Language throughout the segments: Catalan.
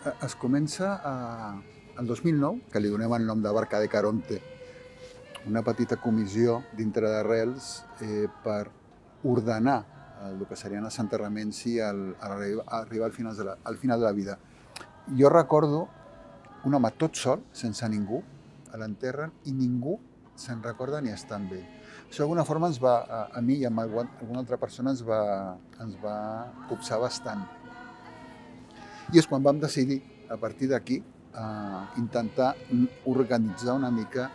Es comença el 2009, que li donem el nom de Barca de Caronte, una petita comissió dintre d'Arrels per ordenar el que serien els enterraments i arribar al final de la vida. Jo recordo un home tot sol, sense ningú, a l'enterren i ningú se'n recorda ni està amb ell. Això d'alguna forma a mi i a alguna altra persona ens va copsar bastant. I és quan vam decidir, a partir d'aquí, intentar organitzar una mica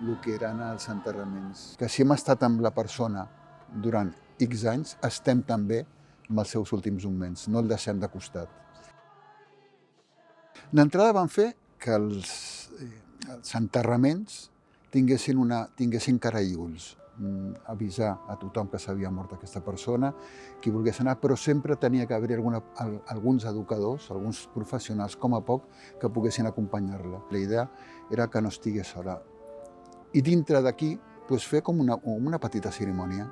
el que eren els enterraments. Que si hem estat amb la persona durant X anys, estem també amb els seus últims moments, no el deixem de costat. D'entrada vam fer que els enterraments tinguessin cara i ulls, avisar a tothom que s'havia mort aquesta persona, qui volgués anar, però sempre tenia que haver alguns educadors, alguns professionals, com a poc, que poguessin acompanyar-la. La idea era que no estigués sola. I dintre d'aquí, fer com una petita cerimònia,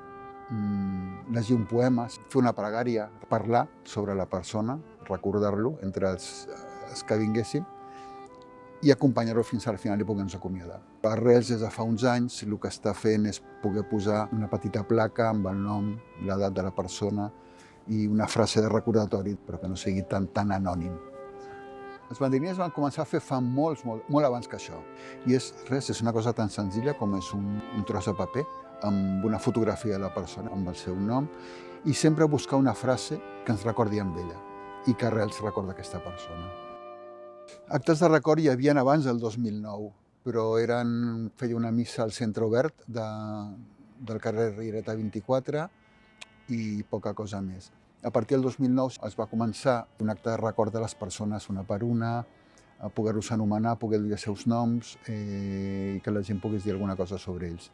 llegir un poema, fer una pregària, parlar sobre la persona, recordar-lo entre els que vinguessin, i acompanyar-lo fins al final i poder-nos acomiadar. Arrels, des de fa uns anys, el que està fent és poder posar una petita placa amb el nom, l'edat de la persona i una frase de recordatori, però que no sigui tan anònim. Les banderines van començar a fer fa molt abans que això. I és una cosa tan senzilla com és un tros de paper amb una fotografia de la persona, amb el seu nom, i sempre buscar una frase que ens recordi amb ella i que Arrels recorda aquesta persona. Actes de record hi havia abans del 2009, però feia una missa al centre obert del carrer Riera 24 i poca cosa més. A partir del 2009 es va començar un acte de record de les persones una per una, a poder-los anomenar, poder dir els seus noms i que la gent pogués dir alguna cosa sobre ells.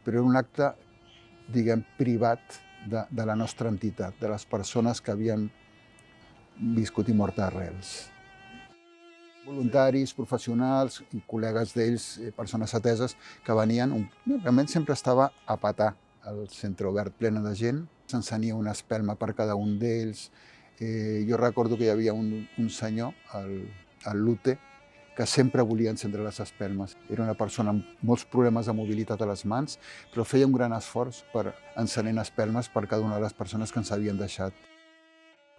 Però era un acte, diguem, privat de la nostra entitat, de les persones que havien viscut i mort a Arrels. Voluntaris, professionals i col·legues d'ells, persones ateses, que venien. Realment sempre estava a petar el centre obert plena de gent. S'encenia una espelma per cada un d'ells. Jo recordo que hi havia un senyor, el Lute, que sempre volia encendre les espelmes. Era una persona amb molts problemes de mobilitat a les mans, però feia un gran esforç per encenent espelmes per cada una de les persones que ens havien deixat.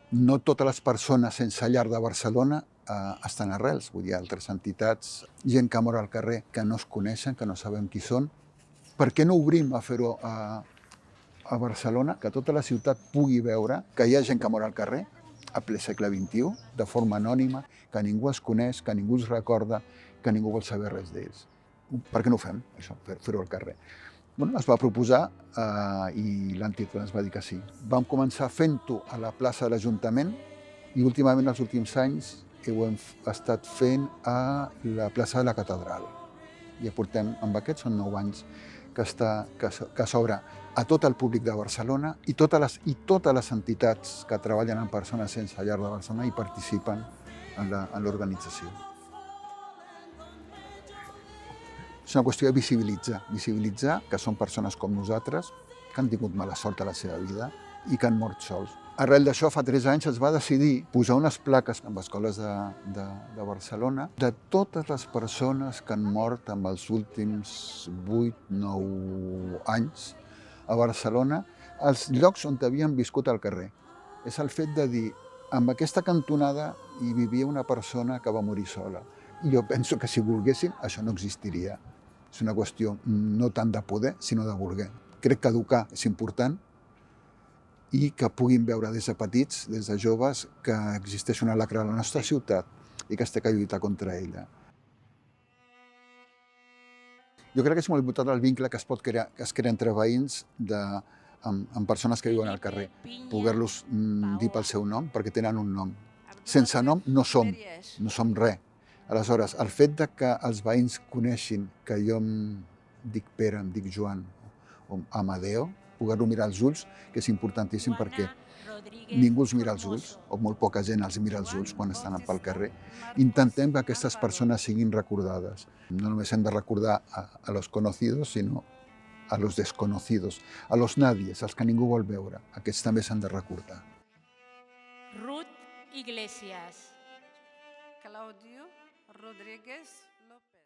No totes les persones sense llar de Barcelona estan a Arrels, vull dir, altres entitats, gent que mor al carrer, que no es coneixen, que no sabem qui són. Per què no obrim a fer-ho a Barcelona, que tota la ciutat pugui veure que hi ha gent que mor al carrer, a ple segle XXI, de forma anònima, que ningú es coneix, que ningú es recorda, que ningú vol saber res d'ells. Per què no ho fem, això, fer-ho al carrer? Es va proposar i l'entitat ens va dir que sí. Vam començar fent-ho a la plaça de l'Ajuntament i últimament, els últims anys, ho hem estat fent a la plaça de la Catedral. Ja portem, amb aquests, són 9 anys que s'obre a tot el públic de Barcelona i totes les entitats que treballen amb persones sense llar de Barcelona i participen en l'organització. És una qüestió de visibilitzar que són persones com nosaltres, que han tingut mala sort a la seva vida i que han mort sols. Arrel d'això, fa 3 anys es va decidir posar unes plaques en escoles de Barcelona de totes les persones que han mort en els últims 8-9 anys a Barcelona, als llocs on havien viscut al carrer. És el fet de dir, amb aquesta cantonada hi vivia una persona que va morir sola. I jo penso que si volguéssim, això no existiria. És una qüestió no tant de poder, sinó de voler. Crec que educar és important i que puguin veure des de petits, des de joves, que existeix una lacra a la nostra ciutat i que es té que lluitar contra ella. Jo crec que és molt important el vincle que es crea entre veïns amb persones que viuen al carrer, poder-los dir pel seu nom, perquè tenen un nom. Sense nom no som res. Aleshores, el fet que els veïns coneixin que jo em dic Pere, em dic Joan o Amadeo, poder-lo mirar als ulls, que és importantíssim perquè ningú els mira als ulls, o molt poca gent els mira als ulls quan estan pel carrer. Intentem que aquestes persones siguin recordades. No només hem de recordar a los conocidos, sinó a los desconocidos, a los nadies, els que ningú vol veure. Aquests també s'han de recordar. Ruth Iglesias. Claudio Rodríguez López.